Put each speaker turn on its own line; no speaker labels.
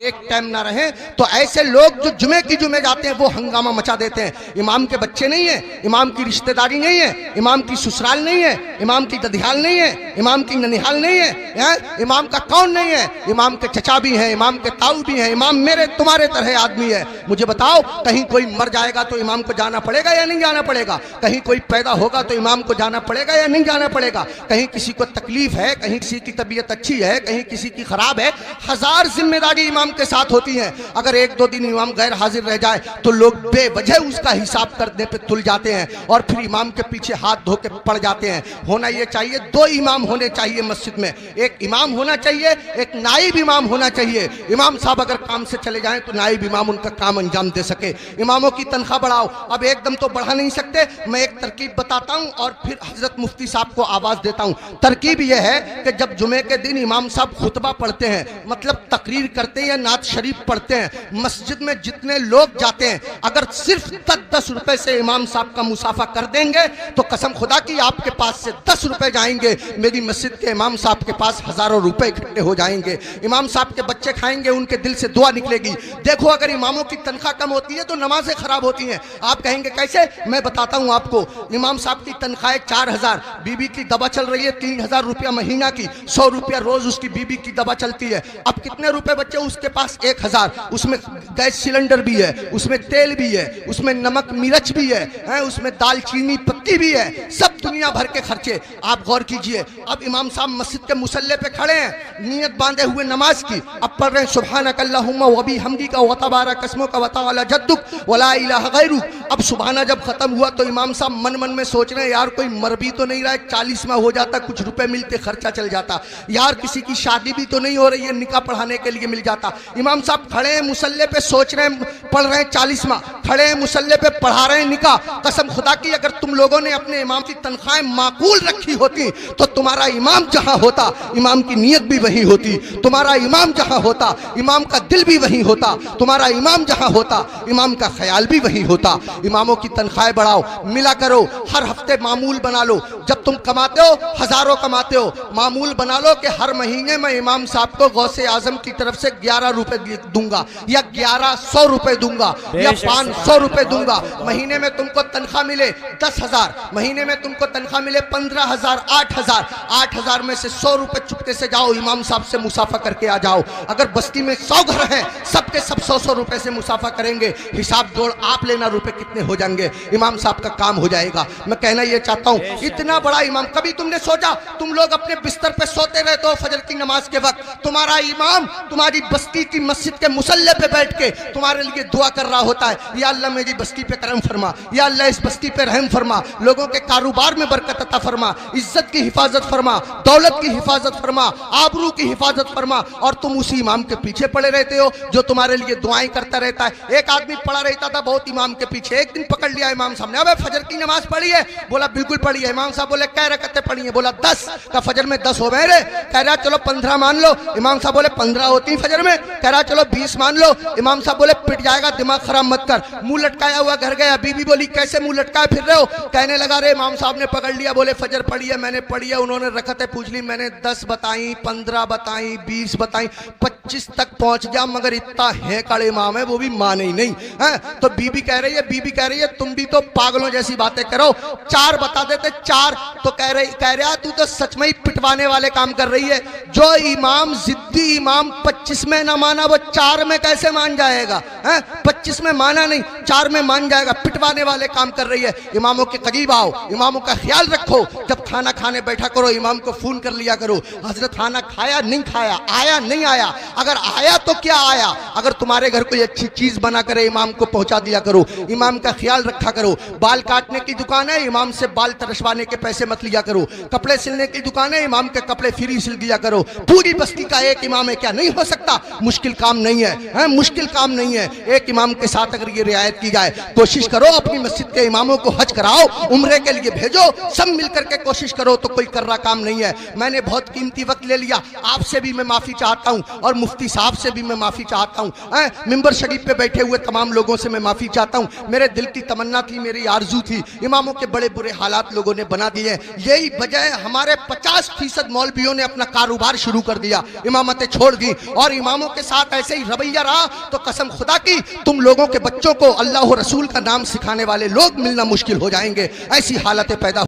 एक टाइम ना रहे तो ऐसे लोग जो जुमे की जुमे जाते हैं वो हंगामा मचा देते हैं। इमाम के बच्चे नहीं है, इमाम की रिश्तेदारी नहीं है, इमाम की ससुराल नहीं है, इमाम की ददियाल नहीं है, इमाम की ननिहाल नहीं है, इमाम का कौन नहीं है, इमाम के चचा भी हैं, इमाम के ताऊ भी हैं, इमाम मेरे तुम्हारे तरह आदमी है। मुझे बताओ, कहीं कोई मर जाएगा तो इमाम को जाना पड़ेगा या नहीं जाना पड़ेगा? कहीं कोई पैदा होगा तो इमाम को जाना पड़ेगा या नहीं जाना पड़ेगा? कहीं किसी को तकलीफ है, कहीं किसी की तबीयत अच्छी है, कहीं किसी की खराब है, हजार जिम्मेदारी इमाम के साथ होती है। अगर एक दो दिन इमाम गैर हाजिर रह जाए तो लोग बेवजह उसका हिसाब करने पे तुल जाते हैं और फिर इमाम के पीछे हाथ धो के पड़ जाते हैं। होना ये चाहिए, दो इमाम होने चाहिए मस्जिद में, एक इमाम होना चाहिए, एक नाइब इमाम होना चाहिए। इमाम साहब अगर काम से चले जाएं तो नाइब इमाम उनका काम अंजाम दे सके। इमामों की तनख्वाह बढ़ाओ। अब एकदम तो बढ़ा नहीं सकते, मैं एक तरकीब बताता हूं और फिर हजरत मुफ्ती साहब को आवाज देता हूं। तरकीब यह है कि जब जुमे के दिन इमाम साहब खुतबा पढ़ते हैं, मतलब तकरीर करते हैं या नात शरीफ पढ़ते हैं, मस्जिद में जितने लोग जाते हैं अगर सिर्फ 10-10 रुपए से इमाम साहब का मुसाफा कर देंगे तो कसम खुदा की आपके पास से 10 रुपए जाएंगे, मेरी मस्जिद के इमाम साहब के पास हजारों रुपए इकट्ठे हो जाएंगे। इमाम साहब के बच्चे खाएंगे, उनके दिल से दुआ निकलेगी। देखो, अगर इमामों की तनख्वाह कम होती है तो नमाजें खराब होती हैं। आप कहेंगे कैसे? मैं बताता हूं आपको। इमाम साहब की तनख्वाह 4000, बीबी की दवा चल रही है 3000 रुपया महीना की, 100 रुपया रोज उसकी बीबी की दवा चलती है। अब कितने रुपए बच्चे उसके पास? 1000। उसमें गैस सिलेंडर भी है, उसमें तेल भी है, उसमें नमक मिर्च भी है, उसमें दालचीनी पत्ती भी है, सब दुनिया भर के खर्चे। आप गौर कीजिए, अब इमाम साहब मस्जिद के मुसल्ले पे खड़े हैं, नियत बांधे हुए नमाज की, अब पढ़ रहे हैं सुब्हानक अल्लाहुम्मा व बिहम्दिका व तबारक अस्मुका व तआला जद्दुक व ला इलाहा गैरुक। अब सुबहाना जब खत्म हुआ तो इमाम साहब मन मन में सोच रहे हैं, यार कोई मर भी तो नहीं रहा है, 40वां हो जाता, कुछ रुपए मिलते, खर्चा चल जाता, यार किसी की शादी भी तो नहीं हो रही है, निकाह पढ़ाने के लिए मिल जाता। इमाम साहब खड़े हैं मुसल्ले पे, सोच रहे हैं, पढ़ रहे हैं 40वां, खड़े हैं मुसल्ले पे, पढ़ा रहे हैं निकाह। कसम खुदा की अगर तुम लोगों ने अपने इमाम की तनख्वाहें माकूल रखी होती तो तुम्हारा इमाम जहां होता इमाम की नीयत भी वही होती, तुम्हारा इमाम जहां होता इमाम का दिल भी वही होता, तुम्हारा इमाम जहां होता इमाम का ख्याल भी वही होता। इमामों की तनख्वाहें बढ़ाओ, मिला करो, हर हफ्ते मामूल बना लो। जब तुम कमाते हो, हजारों कमाते हो, मामूल बना लो कि हर महीने मैं इमाम साहब को गौसे आजम की तरफ से 11 रुपए दूंगा या 1100 रुपए दूंगा या 500 रुपए दूंगा। महीने में तुमको तनख्वाह मिले 10,000, महीने में तुमको तनख्वाह मिले 15,000, 8,000, 8,000 में से 100 रुपए चुपके से जाओ इमाम साहब से मुसाफा करके आ जाओ। अगर बस्ती में 100 घर हैं, सबके सब 100-100 रुपए से मुसाफा करेंगे, हिसाब जोड़ आप लेना रुपए कितने हो जाएंगे, इमाम साहब का काम हो जाएगा। मैं कहना ये चाहता हूँ, इतना बड़ा इमाम, कभी तुमने सोचा, तुम लोग अपने बिस्तर पे सोते रहते हो फजर की नमाज के वक्त, तुम्हारा इमाम तुम्हारी बस्ती की मस्जिद के मुसल्ले पे बैठ के तुम्हारे लिए दुआ कर रहा होता है, या अल्लाह मेरी बस्ती पे करम फरमा, या अल्लाह इस बस्ती पे रहम फरमा, लोगों के कारोबार में बरकत अता फरमा, इज्जत की हिफाजत फरमा, दौलत की हिफाजत फरमा, आबरू की हिफाजत फरमा। और तुम उसी इमाम के पीछे पड़े रहते हो जो तुम्हारे लिए दुआएं करता रहता है। एक आदमी पड़ा रहता था बहुत इमाम के पीछे, एक दिन पकड़ लिया इमाम साहब ने, अबे फजर की नमाज पढ़ी है? बोला बिल्कुल पढ़ी है। इमाम साहब बोले कै रकअतें पढ़ी है? बोला 10। का फजर में 10 हो गए रे? कह रहा चलो 15 मान लो। इमाम साहब बोले 15 होती फजर में? कह रहा चलो 20 मान लो। इमाम साहब बोले पिट जाएगा, दिमाग खराब मत कर, मुंह लटकाया हुआ घर गया। बीबी बोली कैसे मुंह लटकाए फिर रहे हो? कहने लगा रे इमाम साहब ने पकड़ लिया, बोले फजर पढ़ी है? मैंने पढ़ी है। उन्होंने रकअतें पूछ ली, मैंने 10 बताई, 15 बताई, 20 बताई, 25 तक पहुंच गया, मगर इतना है कड़े इमाम है, वो भी माने ही नहीं है। तो बीबी कह रही है तुम भी तो पागलों जैसी बातें करो, 4 बता देते 4। तो कह रहा तू तो सच में ही पिटवाने वाले काम कर रही है। जो इमाम जिद्दी इमाम 25 में ना माना वो 4 में कैसे मान जाएगा? 25 में माना नहीं, 4 में मान जाएगा। पिटवाने वाले काम कर रही है। इमामों के करीब आओ, इमामों का ख्याल रखो। जब खाना खाने बैठा करो इमाम को फोन कर लिया करो, हजरत खाना खाया नहीं खाया, आया नहीं आया, अगर आया तो क्या आया। अगर तुम्हारे घर कोई अच्छी चीज बना करे इमाम को पहुंचा दिया करो, इमाम का ख्याल रखा करो। बाल काटने की दुकान है, इमाम से बाल तरशवाने के पैसे मत लिया करो। कपड़े सिलने की दुकान है, इमाम के कपड़े फ्री सिल दिया करो। पूरी बस्ती का एक इमाम है, क्या नहीं हो सकता? मुश्किल काम नहीं है, मुश्किल काम नहीं है। एक इमाम के साथ अगर ये रियायत की जाए, कोशिश करो अपनी मस्जिद के इमामों को हज कराओ, उम्रे के लिए भेजो, सब मिलकर के कोशिश करो तो कोई कर रहा काम नहीं है। मैंने बहुत कीमती वक्त ले लिया, आपसे भी मैं माफी चाहता हूँ और मुफ्ती साहब से भी मैं माफ़ी चाहता हूँ, मिंबर शरीफ पे बैठे हुए तमाम लोगों से मैं माफ़ी चाहता हूँ। मेरे दिल की तमन्ना थी, मेरी आरजू थी, इमामों के बड़े बुरे हालात लोगों ने बना दिए। यही वजह है हमारे 50% मौलवियों ने अपना कारोबार शुरू कर दिया, इमामतें छोड़ दी, और इमामों के साथ ऐसे ही रवैया रहा तो कसम खुदा की तुम लोगों के बच्चों को अल्लाह और रसूल का नाम सिखाने वाले लोग मिलना मुश्किल हो जाएंगे। ऐसी हालतें पैदा